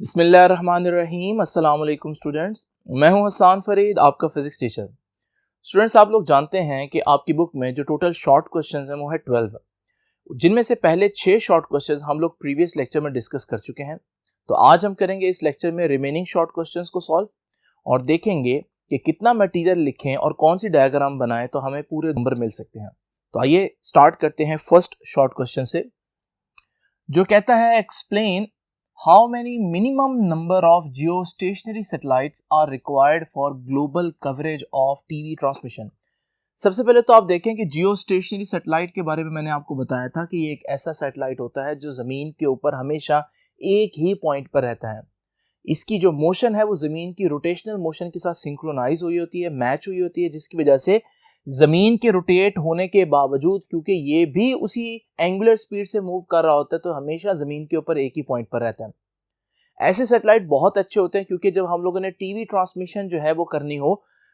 बिस्मिल्लाहिर्रहमानिर्रहीम। अस्सलाम वालेकुम स्टूडेंट्स, मैं हूं हसन फरीद, आपका फिजिक्स टीचर। स्टूडेंट्स, आप लोग जानते हैं कि आपकी बुक में जो टोटल शॉर्ट क्वेश्चंस हैं वो है 12, जिनमें से पहले 6 शॉर्ट क्वेश्चंस हम लोग प्रीवियस लेक्चर में डिस्कस कर चुके हैं। तो आज हम करेंगे इस लेक्चर में रिमेनिंग शॉर्ट क्वेश्चंस को सॉल्व और देखेंगे कि कितना मटीरियल लिखें और कौन सी डायग्राम बनाएं तो हमें पूरे नंबर मिल सकते हैं। तो आइए स्टार्ट करते हैं फर्स्ट शॉर्ट क्वेश्चन से, जो कहता है explain how many minimum number of geostationary satellites are required for global coverage of TV transmission। सबसे पहले तो आप देखें कि जियोस्टेशनरी सैटेलाइट के बारे में मैंने आपको बताया था कि ये एक ऐसा सैटेलाइट होता है जो ज़मीन के ऊपर हमेशा एक ही पॉइंट पर रहता है। इसकी जो मोशन है वो ज़मीन की रोटेशनल मोशन के साथ सिंक्रोनाइज हुई होती है, मैच हुई होती है, जिसकी वजह से ज़मीन के रोटेट होने के बावजूद, क्योंकि ये भी उसी एंगुलर स्पीड से मूव कर रहा होता है, तो हमेशा ज़मीन के ऊपर एक ही पॉइंट पर रहता है। ऐसे सैटेलाइट बहुत अच्छे होते हैं क्योंकि जब हम लोगों ने टीवी ट्रांसमिशन जो है वो करनी हो,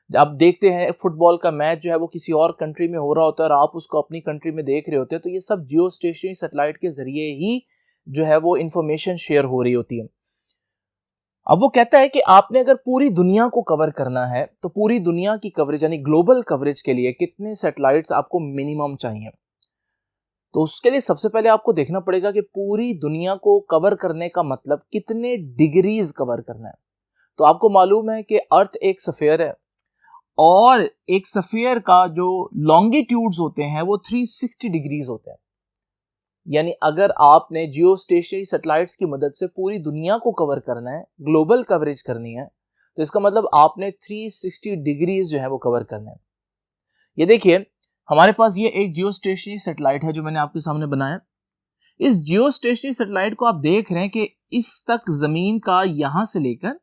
आप देखते हैं फुटबॉल का मैच जो है वो किसी और कंट्री में हो रहा होता है और आप उसको अपनी कंट्री में देख रहे होते हैं, तो ये सब जियो स्टेशनरी सैटेलाइट के जरिए ही जो है वो इंफॉर्मेशन शेयर हो रही होती है। अब वो कहता है कि आपने अगर पूरी दुनिया को कवर करना है तो पूरी दुनिया की कवरेज यानी ग्लोबल कवरेज के लिए कितने सैटेलाइट्स आपको मिनिमम चाहिए। तो उसके लिए सबसे पहले आपको देखना पड़ेगा कि पूरी दुनिया को कवर करने का मतलब कितने डिग्रीज कवर करना है। तो आपको मालूम है कि अर्थ एक स्फीयर है और एक स्फीयर का जो लॉन्गिट्यूड्स होते हैं वो 360 डिग्रीज होते हैं। यानी अगर आपने जियो स्टेशनरी सैटेलाइट्स की मदद से पूरी दुनिया को कवर करना है, ग्लोबल कवरेज करनी है, तो इसका मतलब आपने 360 डिग्रीज जो है वो कवर करना है। ये देखिए, हमारे पास ये एक जियो स्टेशनरी सैटेलाइट है जो मैंने आपके सामने बनाया। इस जियो स्टेशनरी सैटेलाइट को आप देख रहे हैं कि इस तक जमीन का यहां से लेकर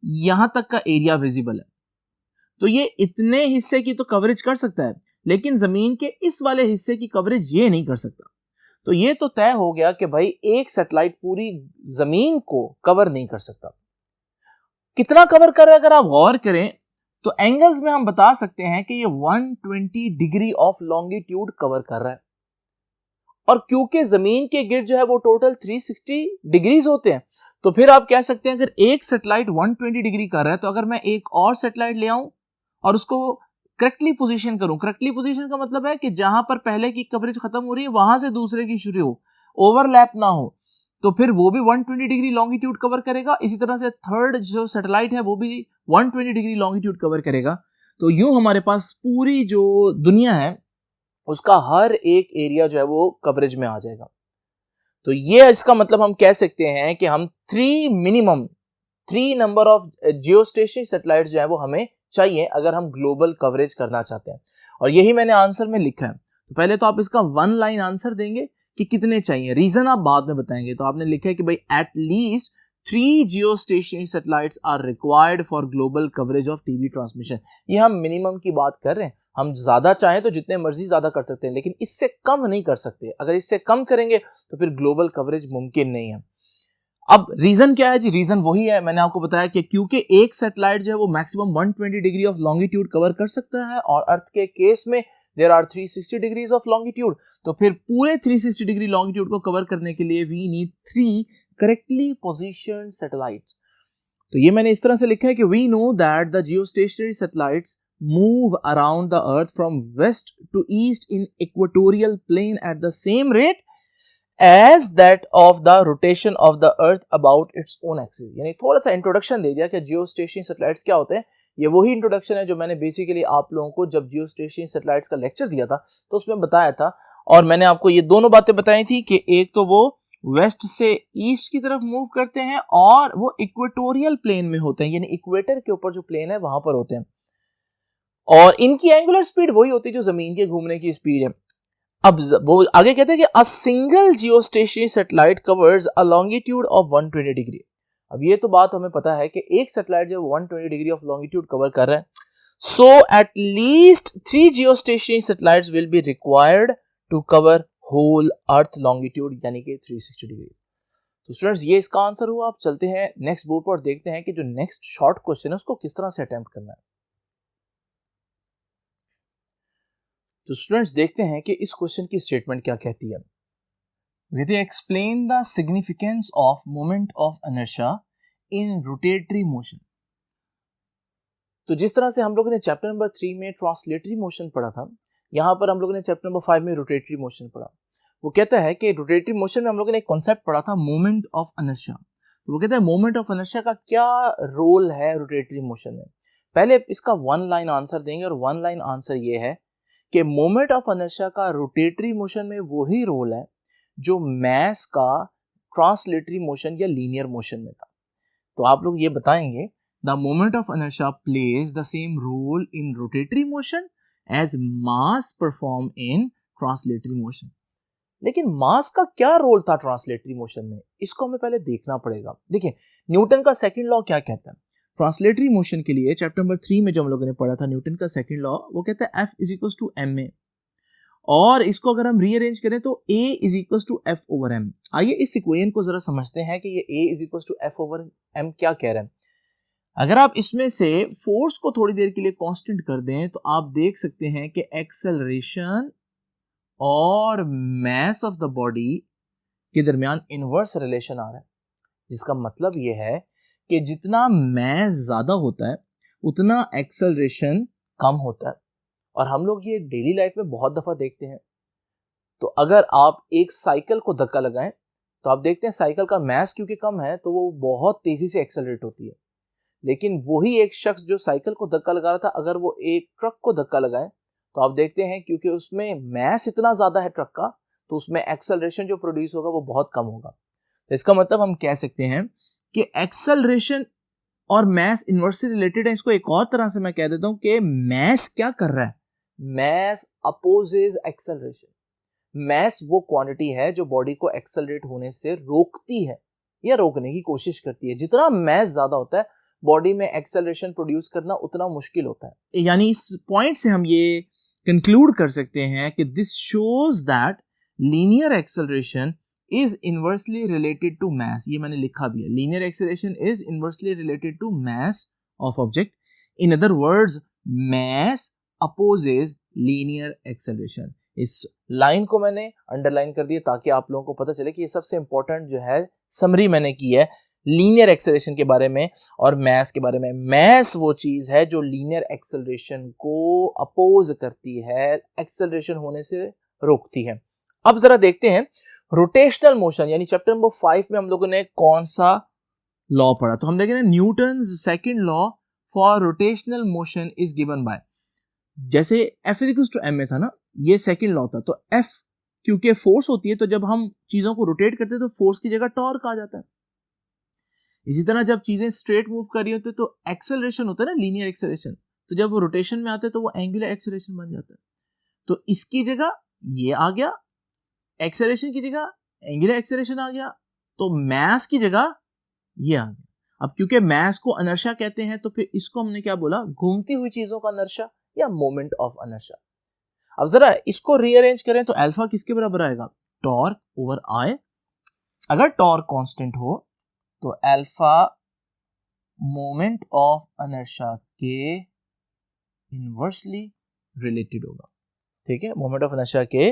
यहां तक का एरिया विजिबल है। तो ये इतने हिस्से की तो कवरेज कर सकता है, लेकिन जमीन के इस वाले हिस्से की कवरेज ये नहीं कर सकता। तो ये तो तय हो गया कि भाई एक सैटेलाइट पूरी जमीन को कवर नहीं कर सकता। कितना कवर कर रहा है अगर आप गौर करें तो एंगल्स में हम बता सकते हैं कि ये 120 डिग्री ऑफ लॉन्गिट्यूड कवर कर रहा है। और क्योंकि जमीन के गिर्द जो है वो टोटल 360 डिग्रीज होते हैं, तो फिर आप कह सकते हैं अगर एक सैटेलाइट 120 डिग्री कर रहा है तो अगर मैं एक और सैटेलाइट ले आऊं और उसको करेक्टली पोजीशन करूं, करेक्टली पोजीशन का मतलब है कि जहां पर पहले की कवरेज खत्म हो रही है वहां से दूसरे की शुरू हो, ओवरलैप ना हो, तो फिर वो भी 120 डिग्री लॉन्गिट्यूड कवर करेगा। इसी तरह से थर्ड जो सैटेलाइट है वो भी 120 डिग्री लॉन्गिट्यूड कवर करेगा। तो यूं हमारे पास पूरी जो दुनिया है उसका हर एक एरिया जो है वो कवरेज में आ जाएगा। तो ये इसका मतलब हम कह सकते हैं कि हम minimum 3 number of geostationary satellites जो है वो हमें चाहिए अगर हम ग्लोबल कवरेज करना चाहते हैं। और यही मैंने आंसर में लिखा है। तो पहले तो आप इसका 1 लाइन आंसर देंगे कि कितने चाहिए, रीजन आप बाद में बताएंगे। तो आपने लिखा है कि भाई at least 3 geostationary satellites are required for global coverage of TV transmission. ये हम मिनिमम की बात कर रहे हैं। हम ज्यादा चाहें तो जितने मर्जी ज्यादा कर सकते हैं, लेकिन इससे कम नहीं कर सकते। अगर इससे कम करेंगे तो फिर ग्लोबल कवरेज मुमकिन नहीं है। अब रीजन क्या है जी? रीजन वही है, मैंने आपको बताया कि क्योंकि एक सैटेलाइट जो है वो maximum 120 degree of longitude cover कर सकता है और अर्थ के केस में there are 360 degrees of longitude. तो फिर पूरे 360 डिग्री लॉन्गिट्यूड को कवर करने के लिए we need 3 correctly positioned satellites. तो ये मैंने इस तरह से लिखा है कि we know that the geostationary satellites move around the earth from west to east in equatorial plane at the same rate as that of the rotation of the earth about its own axis। यानी थोड़ा सा introduction दे दिया कि geostationary satellites क्या होते हैं। ये वही इंट्रोडक्शन है जो मैंने बेसिकली आप लोगों को जब जियोस्टेशनरी सैटेलाइट्स का लेक्चर दिया था तो उसमें बताया था। और मैंने आपको ये दोनों बातें बताई थी कि एक तो वो वेस्ट से ईस्ट की तरफ मूव करते हैं और वो इक्वेटोरियल प्लेन में होते हैं, यानी इक्वेटर के ऊपर जो प्लेन है वहां पर होते हैं। और इनकी एंगुलर स्पीड वही होती है जो जमीन के घूमने की स्पीड है। अब वो आगे कहते हैं कि a single geostationary satellite covers a longitude of 120 degree. अब ये तो बात हमें पता है कि एक सैटेलाइट जो 120 डिग्री ऑफ लॉन्गिट्यूड कवर कर रहा है, so at least 3 geostationary satellites will be required to cover whole earth longitude यानी कि 360 डिग्री। तो स्टूडेंट्स, ये इसका आंसर हुआ। आप चलते हैं नेक्स्ट बोर्ड पर और देखते हैं कि जो नेक्स्ट शॉर्ट क्वेश्चन है उसको किस तरह से अटेम्प्ट करना है। तो स्टूडेंट्स देखते हैं कि इस क्वेश्चन की स्टेटमेंट क्या कहती है। कहते हैं explain the significance of moment of inertia in rotatory motion. तो जिस तरह से हम लोगों ने चैप्टर नंबर 3 में ट्रांसलेटरी मोशन पढ़ा था, यहाँ पर हम लोगों ने चैप्टर नंबर 5 में रोटेटरी मोशन पढ़ा। वो कहता है कि रोटेटरी मोशन में हम लोगों ने एक कॉन्सेप्ट पढ़ा था मोमेंट ऑफ इनर्शिया। तो वो कहता है मोमेंट ऑफ इनर्शिया का क्या रोल है रोटेटरी मोशन में। पहले इसका वन लाइन आंसर देंगे और वन लाइन आंसर ये है कि मोमेंट ऑफ इनर्शिया का रोटेटरी मोशन में वही रोल है जो मैस का ट्रांसलेटरी मोशन या लीनियर मोशन में था। तो आप लोग ये बताएंगे the moment of inertia plays the same role in rotatory motion as mass perform in translatory motion. लेकिन मास का क्या रोल था ट्रांसलेटरी मोशन में, इसको हमें पहले देखना पड़ेगा। देखिए न्यूटन का सेकंड लॉ क्या कहता है ट्रांसलेटरी मोशन के लिए। चैप्टर नंबर 3 में जो हम लोगों ने पढ़ा था न्यूटन का सेकंड लॉ, वो कहता है F is equals to ma, और इसको अगर हम रीअरेंज करें तो A is equals to F over m। आइए इस इक्वेशन को जरा समझते हैं कि ये A is equals to F over m क्या कह रहे हैं। अगर आप इसमें से फोर्स को थोड़ी देर के लिए कांस्टेंट कर दें तो आप देख सकते हैं कि एक्सेलरेशन और मास ऑफ द बॉडी के दरमियान इनवर्स रिलेशन आ रहा है, जिसका मतलब यह है कि जितना मास ज्यादा होता है उतना एक्सेलरेशन कम होता है। और हम लोग ये डेली लाइफ में बहुत दफा देखते हैं। तो अगर आप एक साइकिल को धक्का लगाएं तो आप देखते हैं साइकिल का मास क्योंकि कम है तो वो बहुत तेजी से एक्सेलरेट होती है। लेकिन वही एक शख्स जो साइकिल को धक्का लगा रहा था, अगर वो एक ट्रक को धक्का लगाए तो आप देखते हैं क्योंकि उसमें मास इतना ज्यादा है ट्रक का, तो उसमें एक्सेलरेशन जो प्रोड्यूस होगा वो बहुत कम होगा। तो इसका मतलब हम कह सकते हैं कि एक्सेलरेशन और मास इनवर्सली रिलेटेड है। इसको एक और तरह से मैं कह देता हूं कि मास क्या कर रहा है, मास अपोजेस एक्सेलरेशन। मास वो क्वांटिटी है जो बॉडी को एक्सेलरेट होने से रोकती है या रोकने की कोशिश करती है। जितना मास ज्यादा होता है बॉडी में एक्सेलरेशन प्रोड्यूस करना उतना मुश्किल होता है। यानी इस पॉइंट से हम ये कंक्लूड कर सकते हैं कि this shows that linear acceleration is inversely related to mass. ये मैंने लिखा भी है, linear acceleration is inversely related to mass of object. In other words mass opposes linear acceleration. इस लाइन को मैंने अंडरलाइन कर दिया ताकि आप लोगों को पता चले कि ये सबसे इंपॉर्टेंट जो है समरी मैंने की है लीनियर एक्सेलरेशन के बारे में और मास के बारे में। मास वो चीज है जो लीनियर एक्सेलरेशन को अपोज करती है, एक्सेलरेशन होने से रोकती है। अब जरा देखते हैं रोटेशनल मोशन, यानी चैप्टर नंबर 5 में हम लोगों ने कौन सा लॉ पढ़ा। तो हम देखेंगे Newton second law for rotational motion is given by, जैसे F इक्वल्स टू ma था ना, ये सेकंड लॉ था। तो F क्योंकि फोर्स होती है तो जब हम चीजों को रोटेट करते हैं तो फोर्स की जगह टॉर्क आ जाता है। इसी तरह जब चीजें स्ट्रेट मूव कर रही होती है तो एक्सेलरेशन होता है ना, लीनियर एक्सेलरेशन, तो जब वो रोटेशन में आते हैं तो वो एंगुलर एक्सेलरेशन बन जाता है। तो इसकी जगह ये आ गया, एक्सेलरेशन की जगह एंगुलर एक्सेलरेशन आ गया, तो मास की जगह ये आ गया। अब क्योंकि मास को इनर्शिया कहते हैं तो फिर इसको हमने क्या बोला, घूमती हुई चीजों का इनर्शिया या मोमेंट ऑफ इनर्शिया। अब जरा इसको रीअरेंज करें तो अल्फा किसके बराबर आएगा, टॉर्क ओवर आई। अगर टॉर्क कांस्टेंट हो तो अल्फा मोमेंट ऑफ इनर्शिया के इनवर्सली रिलेटेड होगा। ठीक है, मोमेंट ऑफ इनर्शिया के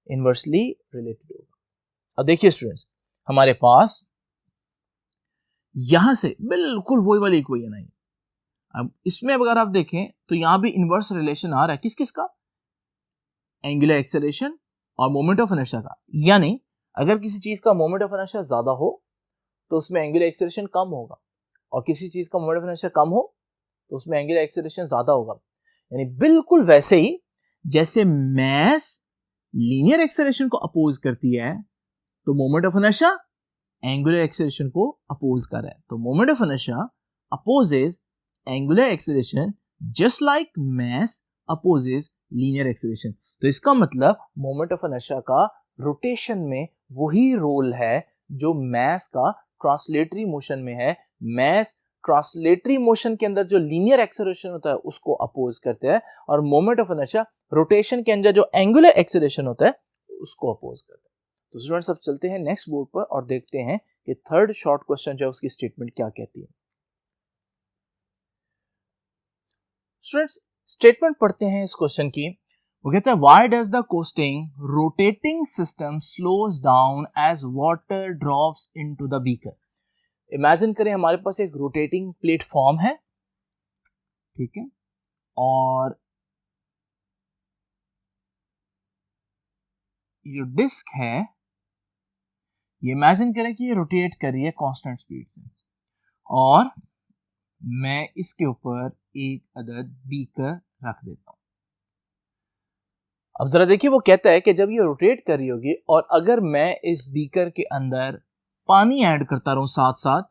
इनवर्सली रिलेटेड होगा। अब देखिए स्टूडेंट्स, हमारे पास यहां से बिल्कुल वही वाली इक्वेशन आई। अब इसमें अगर आप देखें तो यहां भी इनवर्स रिलेशन आ रहा है किस किस का, एंगुलर एक्सेलरेशन और मोमेंट ऑफ इनर्शिया का। यानी अगर किसी चीज का मोमेंट ऑफ इनर्शिया ज्यादा हो तो उसमें एंगुलर एक्सेलरेशन कम होगा, और किसी चीज का मोमेंट ऑफ इनर्शिया कम हो तो उसमें एंगुलर एक्सेलरेशन ज्यादा होगा। यानी बिल्कुल वैसे ही जैसे मास लीनियर एक्सेलरेशन को अपोज करती है तो moment of inertia angular acceleration को अपोज कर रहा है। तो moment of inertia opposes angular acceleration just like mass opposes linear acceleration. तो इसका मतलब मोमेंट ऑफ इनर्शिया का रोटेशन में वही रोल है जो मास का ट्रांसलेटरी मोशन में है। मास ट्रांसलेटरी मोशन के अंदर जो लीनियर एक्सेलरेशन होता है उसको अपोज करते हैं, और मोमेंट ऑफ इनर्शिया रोटेशन के अंदर जो एंगुलर एक्सेलरेशन होता है उसको अपोज करते हैं। तो स्टूडेंट्स अब चलते हैं नेक्स्ट बोर्ड पर और देखते हैं कि थर्ड शॉर्ट क्वेश्चन जो है उसकी स्टेटमेंट क्या कहती है। स्टूडेंट्स स्टेटमेंट पढ़ते हैं इस क्वेश्चन की। वो कहते हैं why does the coasting rotating system slows down as water drops into the beaker. Imagine करें हमारे पास एक रोटेटिंग प्लेटफॉर्म है, ठीक है, और ये डिस्क है, ये इमेजिन करें कि ये रोटेट कर रही है कांस्टेंट स्पीड से, और मैं इसके ऊपर एक अदद बीकर रख देता हूं। अब जरा देखिए, वो कहता है कि जब ये रोटेट कर रही होगी और अगर मैं इस बीकर के अंदर पानी ऐड करता रहूं साथ साथ,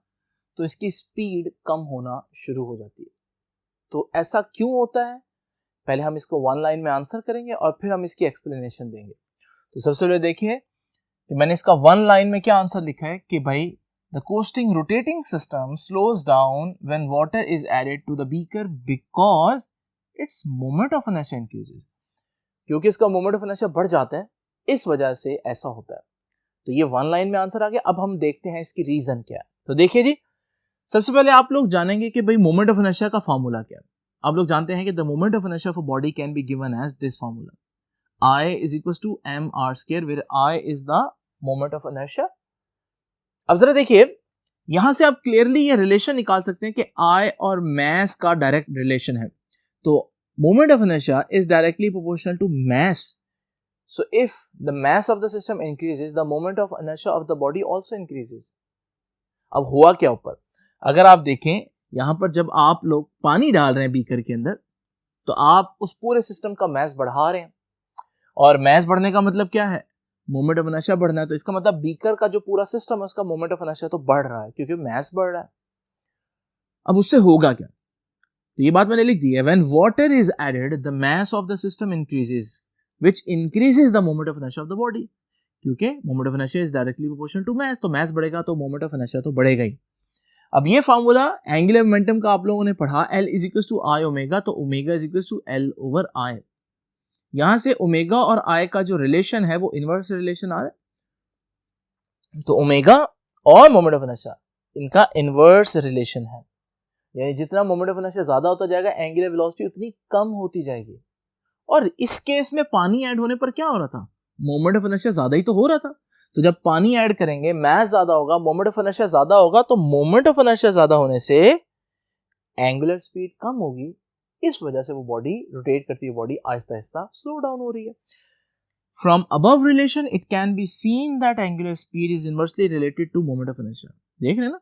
तो इसकी स्पीड कम होना शुरू हो जाती है। तो ऐसा क्यों होता है, पहले हम इसको वन लाइन में आंसर करेंगे और फिर हम इसकी एक्सप्लेनेशन देंगे। तो सबसे पहले देखिए कि मैंने इसका वन लाइन में क्या आंसर लिखा है कि भाई the coasting rotating system slows down when water is added to the beaker because its moment of inertia increases. क्योंकि इसका मोमेंट ऑफ इनर्शिया बढ़ जाता है, इस वजह से ऐसा होता है। तो ये वन लाइन में आंसर आ गया। अब हम देखते हैं इसकी रीजन क्या है। तो देखिए जी, सबसे पहले आप लोग जानेंगे कि भाई मोमेंट ऑफ इनर्शिया का फॉर्मूला क्या है। आप लोग जानते हैं कि the moment of inertia of a body can be given as this formula, I is equals to mr square, where I is the moment of inertia। अब जरा देखिए, यहां से आप क्लियरली ये रिलेशन निकाल सकते हैं कि I और mass का डायरेक्ट रिलेशन है। तो moment of inertia is directly proportional to mass, so if the mass of the system increases, the moment of inertia of the body also increases। अब हुआ क्या ऊपर, अगर आप देखें यहां पर जब आप लोग पानी डाल रहे हैं बीकर के अंदर, तो आप उस पूरे सिस्टम का mass बढ़ा रहे हैं, और मैस बढ़ने का मतलब क्या है, मोमेंट ऑफ इनर्शिया बढ़ना है। तो इसका मतलब बीकर का जो पूरा सिस्टम है उसका मोमेंट ऑफ इनर्शिया तो बढ़ रहा है क्योंकि मैस बढ़ रहा है। अब उससे होगा क्या, तो ये बात मैंने लिख दी है, when water is added the mass of the system increases which increases the moment of inertia of the body. क्योंकि moment of inertia is directly proportional to mass, तो मास बढ़ेगा तो मोमेंट ऑफ इनर्शिया तो बढ़ेगा ही। अब ये formula angular momentum का आप लोगों ने पढ़ा, L is equal to I omega, तो omega is equal to L over I। यहां से ओमेगा और I का जो रिलेशन है वो इनवर्स रिलेशन आ रहा है। तो ओमेगा और मोमेंट ऑफ इनर्शिया इनका इनवर्स रिलेशन है, यानी जितना मोमेंट ऑफ इनर्शिया ज्यादा होता जाएगा एंगुलर वेलोसिटी उतनी कम होती जाएगी। और इस केस में पानी ऐड होने पर क्या हो रहा था, मोमेंट ऑफ इनर्शिया ज्यादा ही तो हो रहा था। तो जब पानी ऐड करेंगे मास ज्यादा होगा, मोमेंट ऑफ इनर्शिया ज्यादा होगा, तो मोमेंट ऑफ इनर्शिया ज्यादा होने से एंगुलर स्पीड कम होगी, इस वजह से वो बॉडी रोटेट करती है, body Aahista Aahista slow down हो रही है। From above relation it can be seen that angular speed is inversely related to moment of inertia. देख रहे हैं ना,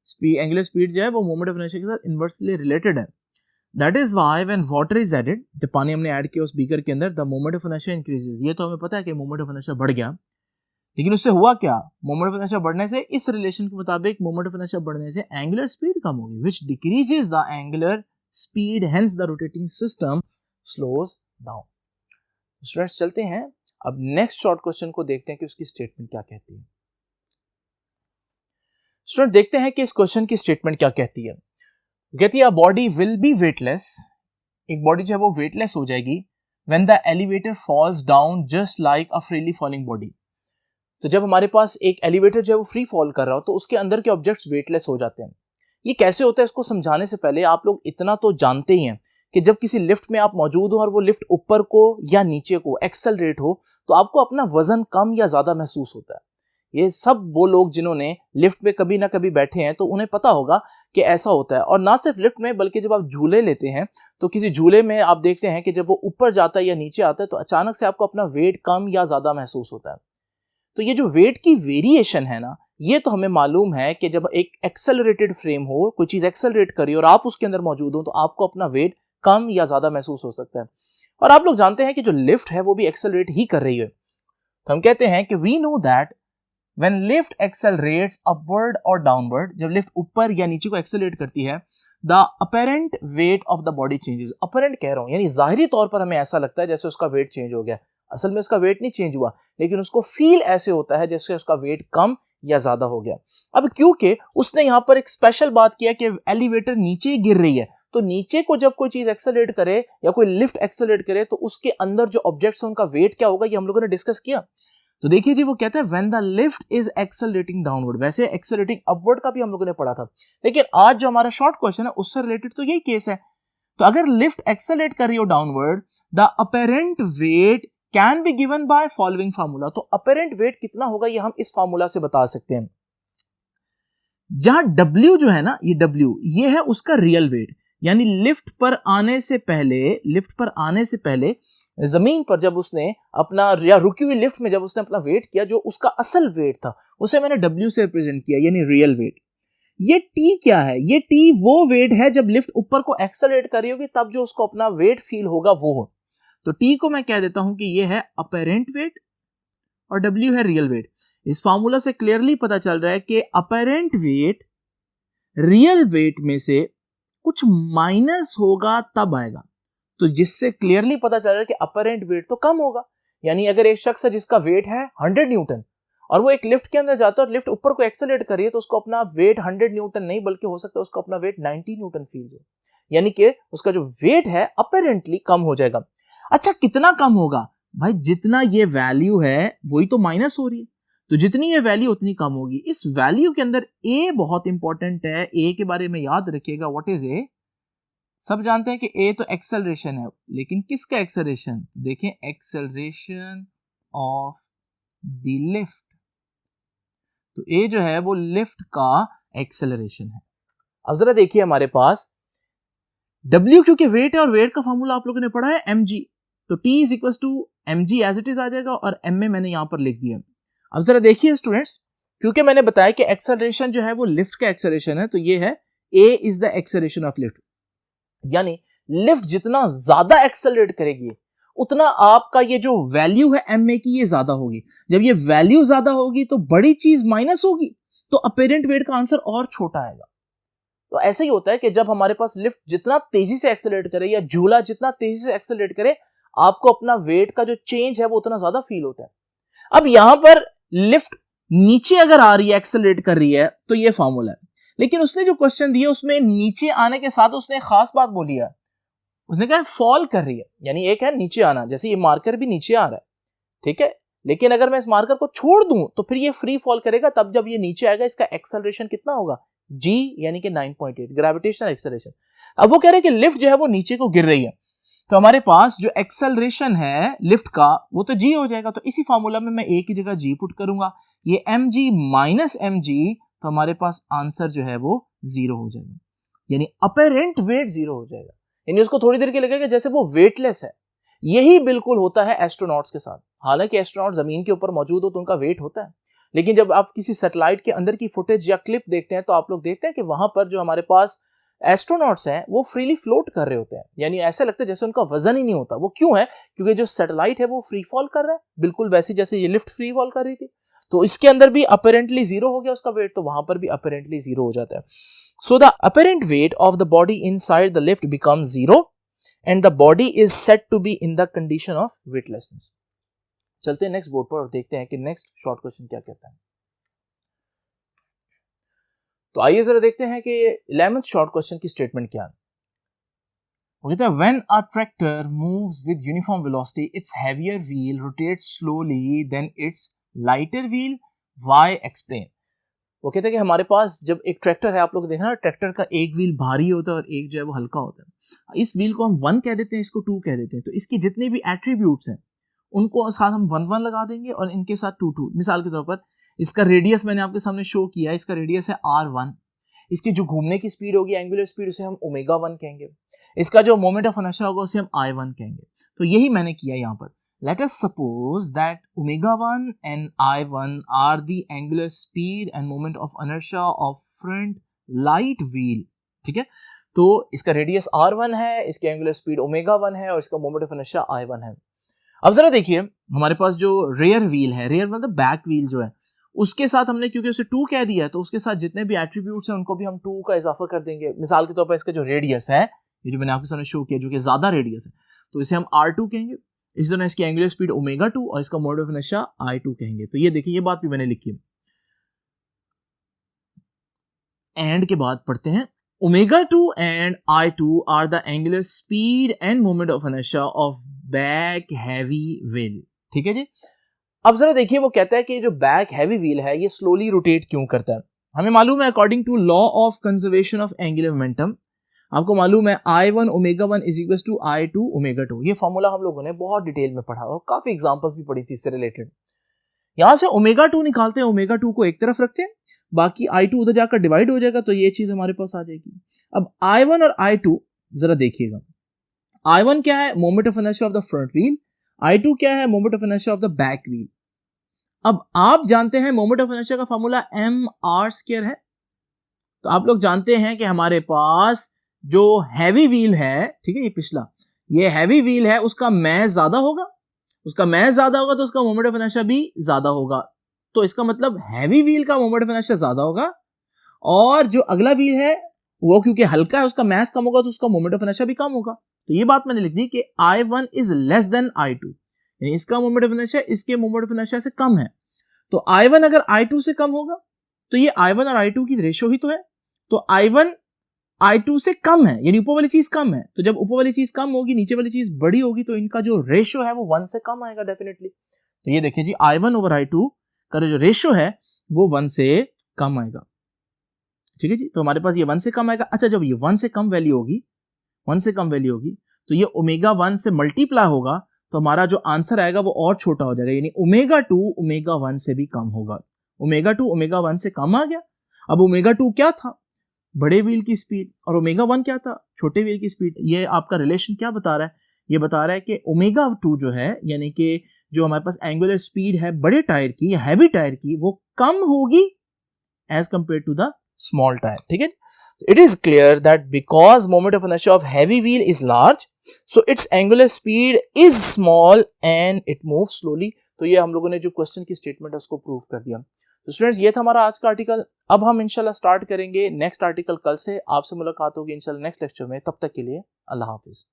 स्पीड एंगुलर स्पीड जो है वो मोमेंट ऑफ इनर्शिया के साथ इनवर्सली रिलेटेड है। That is why when water is added, जब पानी हमने ऐड किया उस बीकर के अंदर, the moment of inertia increases. ये तो हमें पता है कि मोमेंट ऑफ इनर्शिया बढ़ गया, लेकिन उससे हुआ क्या, मोमेंट ऑफ इनर्शिया बढ़ने से, इस रिलेशन के मुताबिक मोमेंट ऑफ इनर्शिया बढ़ने से एंगुलर स्पीड कम होगी, which decreases the angular speed, hence the rotating system slows down. Students चलते हैं अब नेक्स्ट शॉर्ट क्वेश्चन को देखते हैं कि उसकी स्टेटमेंट क्या कहती है। स्टूडेंट देखते हैं कि इस क्वेश्चन की स्टेटमेंट क्या कहती है। कहती है बॉडी विल बी वेटलेस, एक बॉडी जो है वो वेटलेस हो जाएगी when the elevator falls down just like a freely falling body. तो जब हमारे पास एक एलिवेटर जो है वो फ्री फॉल कर रहा हो तो उसके अंदर के ऑब्जेक्ट्स वेटलेस हो जाते हैं। ये कैसे होता है, इसको समझाने से पहले आप लोग इतना तो जानते ही हैं कि जब किसी लिफ्ट में आप मौजूद हो और वो लिफ्ट ऊपर को या नीचे को एक्सेलरेट हो तो आपको अपना वजन कम या ज्यादा महसूस होता है। ये सब वो लोग जिन्होंने लिफ्ट में कभी ना कभी बैठे हैं तो उन्हें पता होगा कि ऐसा होता है। और ना सिर्फ लिफ्ट में बल्कि जब आप झूले लेते हैं तो किसी झूले में आप देखते हैं कि जब वो ऊपर जाता है या नीचे आता है तो अचानक से आपको अपना वेट कम या ज्यादा महसूस होता है। तो ये जो वेट की वेरिएशन है ना, ये तो हमें मालूम है कि जब एक एक्सेलरेटेड फ्रेम हो, कोई चीज एक्सेलरेट करी और आप उसके अंदर मौजूद हो तो आपको अपना वेट कम या ज्यादा महसूस हो सकता है। और आप लोग जानते हैं कि जो लिफ्ट है वो भी एक्सेलरेट ही कर रही है। तो हम कहते हैं कि we know that when lift accelerates upward और डाउनवर्ड, जब लिफ्ट ऊपर या नीचे को एक्सेलरेट करती है, the apparent weight of the body changes. Apparent कह रहा हूं यानी जाहिरी तौर पर हमें ऐसा लगता है जैसे उसका वेट चेंज हो गया, असल में उसका वेट नहीं चेंज हुआ, लेकिन उसको फील ऐसे होता है जैसे उसका वेट कम या ज्यादा हो गया। अब क्योंकि उसने यहां पर एक स्पेशल बात किया कि एलिवेटर नीचे गिर रही है, तो नीचे को जब कोई चीज एक्सेलरेट करे या कोई लिफ्ट एक्सेलरेट करे तो उसके अंदर जो ऑब्जेक्ट्स हैं उनका वेट क्या होगा, ये हम लोगों ने डिस्कस किया। तो देखिए जी, वो कहते हैं when the lift is accelerating downward, वैसे एक्सेलरेटिंग अपवर्ड का भी हम लोगों ने पढ़ा था, लेकिन आज जो हमारा शॉर्ट क्वेश्चन है उससे रिलेटेड तो यही केस है। तो अगर लिफ्ट एक्सेलरेट कर रही हो downward the apparent wait can be given by following formula. तो अपेरेंट वेट कितना होगा ये हम इस फार्मूला से बता सकते हैं। जहां W जो है ना, ये W ये है उसका रियल वेट, यानी लिफ्ट पर आने से पहले जमीन पर जब उसने अपना, या रुकी हुई लिफ्ट में जब उसने अपना वेट किया, जो उसका असल वेट था उसे मैंने W से रिप्रेजेंट किया, यानी रियल वेट। ये T क्या है? ये T वो वेट है जब लिफ्ट ऊपर को एक्सेलरेट कर रही होगी, तब जो उसको अपना वेट फील होगा वो हो। तो T को मैं कह देता हूं कि ये है अपेरेंट वेट और W है रियल वेट। इस फार्मूला से क्लियरली पता चल रहा है कि अपेरेंट वेट रियल वेट में से कुछ माइनस होगा तब आएगा, तो जिससे क्लियरली पता चल रहा है कि अपेरेंट वेट तो कम होगा। यानी अगर एक शख्स है जिसका वेट है 100 न्यूटन और वो एक लिफ्ट के अंदर जाता है और लिफ्ट ऊपर को एक्सेलरेट कर रही है, तो उसको अपना वेट 100 न्यूटन नहीं बल्कि हो सकता है उसको अपना वेट 90 न्यूटन फील हो, यानी कि उसका जो वेट है अपेरेंटली कम हो जाएगा। अच्छा, कितना कम होगा भाई? जितना ये वैल्यू है वही तो माइनस हो रही है, तो जितनी ये वैल्यू उतनी कम होगी। इस वैल्यू के अंदर ए बहुत इंपॉर्टेंट है। ए के बारे में याद रखिएगा, व्हाट इज ए? सब जानते हैं कि ए तो एक्सेलरेशन है, लेकिन किसका एक्सेलरेशन? देखें, एक्सेलरेशन ऑफ द लिफ्ट। तो ए जो है वो लिफ्ट का एक्सेलरेशन है। अब जरा देखिए हमारे पास W क्योंकि वेट है और वेट का फॉर्मूला आप लोगों ने पढ़ा है mg, तो T is equal to mg as it is आ जाएगा और m में मैंने यहां पर लिख दिया। अब जरा देखिए स्टूडेंट्स, क्योंकि मैंने बताया कि एक्सेलरेशन जो है वो लिफ्ट का एक्सेलरेशन है, तो ये है A is the acceleration of lift, यानी लिफ्ट जितना ज्यादा एक्सेलरेट करेगी उतना आपका ये जो वैल्यू है ma की ये ज्यादा होगी। जब ये वैल्यू ज्यादा होगी तो बड़ी चीज माइनस होगी, तो अपेरेंट वेट का आंसर और छोटा आएगा। तो ऐसा ही होता है कि जब हमारे पास लिफ्ट जितना तेजी से एक्सेलरेट करे या झूला जितना तेजी से एक्सेलरेट करे, आपको अपना वेट का जो चेंज है वो उतना ज्यादा फील होता है। अब यहां पर लिफ्ट नीचे अगर आ रही है, एक्सेलरेट कर रही है, तो ये फॉर्मूला है, लेकिन उसने जो क्वेश्चन दिया उसमें नीचे आने के साथ उसने एक खास बात बोली है, उसने कहा फॉल कर रही है, यानी एक है नीचे आना, जैसे ये मार्कर भी नीचे आ रहा है, ठीक है, लेकिन अगर मैं इस मार्कर को छोड़ दूं तो फिर ये फ्री फॉल करेगा, तब जब ये नीचे आएगा इसका एक्सेलरेशन कितना होगा? G, यानी कि 9.8 ग्रेविटेशनल एक्सेलरेशन। अब वो कह रहे हैं कि लिफ्ट जो है वो नीचे को गिर रही है, तो हमारे पास जो एक्सेलरेशन है लिफ्ट का वो तो G हो जाएगा। तो इसी फॉर्मूला में मैं A की जगह G पुट करूंगा, ये mg माइनस mg, तो हमारे पास आंसर जो है वो 0 हो जाएगा, यानी अपेरेंट वेट 0 हो जाएगा। यानी उसको थोड़ी देर के लगेगा जैसे वो वेटलेस है। यही बिल्कुल होता है एस्ट्रोनॉट्स के साथ। हालांकि एस्ट्रोनॉट जमीन के ऊपर मौजूद हो तो उनका वेट होता है, लेकिन जब आप किसी सैटेलाइट के अंदर की फुटेज या क्लिप देखते हैं तो आप लोग देखते हैं कि वहां पर जो हमारे पास एस्ट्रोनॉट्स हैं वो फ्रीली फ्लोट कर रहे होते हैं, यानी ऐसा लगता है जैसे उनका वजन ही नहीं होता। वो क्यों है? क्योंकि जो सैटेलाइट है वो फ्री फॉल कर रहा है, बिल्कुल वैसे जैसे ये लिफ्ट फ्री फॉल कर रही थी, तो इसके अंदर भी अपेरेंटली 0 हो गया उसका वेट, तो वहां पर भी अपेरेंटली 0 हो जाता है। So the apparent weight of the body inside the lift becomes 0 and the body is said to be in the condition of weightlessness. चलते हैं नेक्स्ट बोर्ड पर और देखते हैं कि नेक्स्ट शॉर्ट क्वेश्चन क्या कहता है। तो आइए जरा देखते हैं कि 11th शॉर्ट क्वेश्चन की स्टेटमेंट क्या है। वो कहता है when a tractor moves with uniform velocity its heavier wheel rotates slowly than its lighter wheel, why explain. वो कहते हैं कि हमारे पास जब एक ट्रैक्टर है, आप लोग देखना ट्रैक्टर का एक व्हील भारी होता है और एक जो है वो हल्का होता है। इस व्हील को हम 1 कह देते हैं, इसको 2 कह देते हैं, तो इसकी जितने भी एट्रीब्यूट्स हैं उनको साथ हम 1 लगा देंगे और इनके साथ 2 मिसाल के तौर पर इसका रेडियस मैंने आपके सामने शो किया है, इसका रेडियस है r1, इसकी जो घूमने की स्पीड होगी एंगुलर स्पीड उसे हम ω1 कहेंगे, इसका जो मोमेंट ऑफ इनर्शिया होगा उसे हम I1 कहेंगे। तो यही मैंने किया यहाँ पर। Let us suppose that ω1 and I1 are the angular speed and moment of inertia of front light wheel, ठीक है। तो इसका रेडियस r1 है, इसकी एंगुलर स्पीड ω1 है और इसका मोमेंट ऑफ इनर्शिया I1 है। अब जरा देखिए हमारे पास जो रेयर व्हील है, रेयर मतलब बैक व्हील जो है, उसके साथ हमने क्योंकि उसे 2 कह दिया है तो उसके साथ जितने भी एट्रीब्यूट्स हैं उनको भी हम 2 का इजाफा कर देंगे। मिसाल के तौर पर इसका जो रेडियस है, ये जो मैंने आपके सामने शो किया जो कि ज्यादा रेडियस है, तो इसे हम r2 कहेंगे। इस तरह इसकी एंगुलर स्पीड ω2 और इसका मोमेंट ऑफ इनर्शिया I2 कहेंगे। तो ये देखिए ये बात भी मैंने लिखी है। एंड के बाद पढ़ते हैं ω2 and I2 are the angular speed and moment of inertia of back heavy wheel, ठीक है जी। अब जरा देखिए वो कहता है कि जो बैक हैवी व्हील है ये स्लोली रोटेट क्यों करता है। हमें मालूम है according to law of conservation of angular momentum, आपको मालूम है I1 omega 1 is equal to I2 omega 2। ये फॉर्मूला हम लोगों ने बहुत डिटेल में पढ़ा और काफी एग्जांपल्स भी पढ़ी थी इससे रिलेटेड। यहां से ओमेगा 2 निकालते हैं, ओमेगा 2 को एक तरफ रखते हैं, बाकी I2 उधर जाकर डिवाइड हो जाएगा तो ये चीज हमारे पास आ जाएगी। अब I1 और I2 जरा देखिएगा, I1 क्या है, moment of inertia of the front wheel, I2 क्या है, moment of inertia of the back wheel. अब आप जानते हैं मोमेंट ऑफ इनर्शिया का फॉर्मूला mr² है, तो आप लोग जानते हैं कि हमारे पास जो हैवी व्हील है, ठीक है, ये पिछला, ये हैवी व्हील है, उसका मैस ज्यादा होगा, उसका मैस ज्यादा होगा तो उसका मोमेंट ऑफ इनर्शिया भी ज्यादा होगा। तो इसका मतलब हैवी व्हील का मोमेंट ऑफ इनर्शिया ज्यादा होगा, और जो अगला व्हील है वो क्योंकि हल्का है उसका मैस कम होगा तो उसका मोमेंट ऑफ इनर्शिया भी कम होगा। तो ये बात मैंने लिख दी कि I1 is less than I2, यानी इसका मोमेंट ऑफ इनर्शिया इसके मोमेंट ऑफ इनर्शिया से कम है। तो I1 अगर I2 से कम होगा तो ये I1 और I2 की रेशियो ही तो है, तो I1 I2 से कम है, यानी ऊपर वाली चीज कम है। तो जब ऊपर वाली चीज कम होगी नीचे वाली चीज बड़ी होगी तो इनका जो रेशियो है वो 1 से कम आएगा डेफिनेटली। तो ये देखिए जी, I1 ओवर I2 का जो रेशियो है वो 1 से कम आएगा, ठीक है जी। तो हमारे पास ये 1 से कम आएगा। अच्छा, जब ये 1 से कम वैल्यू होगी, 1 से कम वैल्यू होगी तो ये ओमेगा 1 से मल्टीप्लाई होगा तो हमारा जो आंसर आएगा वो और छोटा हो जाएगा, यानी ओमेगा 2 ओमेगा 1 से भी कम होगा। ओमेगा 2 ओमेगा 1 से कम आ गया। अब ओमेगा 2 क्या था, बड़े व्हील की स्पीड, और ओमेगा 1 क्या था, छोटे व्हील की स्पीड। ये आपका रिलेशन क्या बता रहा है, ये बता रहा है कि ओमेगा 2 जो है, यानी कि जो हमारे पास एंगुलर स्पीड है बड़े टायर की, हैवी टायर की, वो कम होगी as compare to the small tyre, ठीक है। It is clear that because moment of inertia of heavy wheel is large, so its angular speed is small and it moves slowly। तो ये हम लोगों ने जो क्वेश्चन की स्टेटमेंट है उसको प्रूव कर दिया। तो स्टूडेंट्स, ये था हमारा आज का आर्टिकल। अब हम इंशाल्लाह स्टार्ट करेंगे नेक्स्ट आर्टिकल कल से। आपसे मुलाकात होगी इंशाल्लाह नेक्स्ट लेक्चर में। तब तक के लिए अल्लाह हाफिज।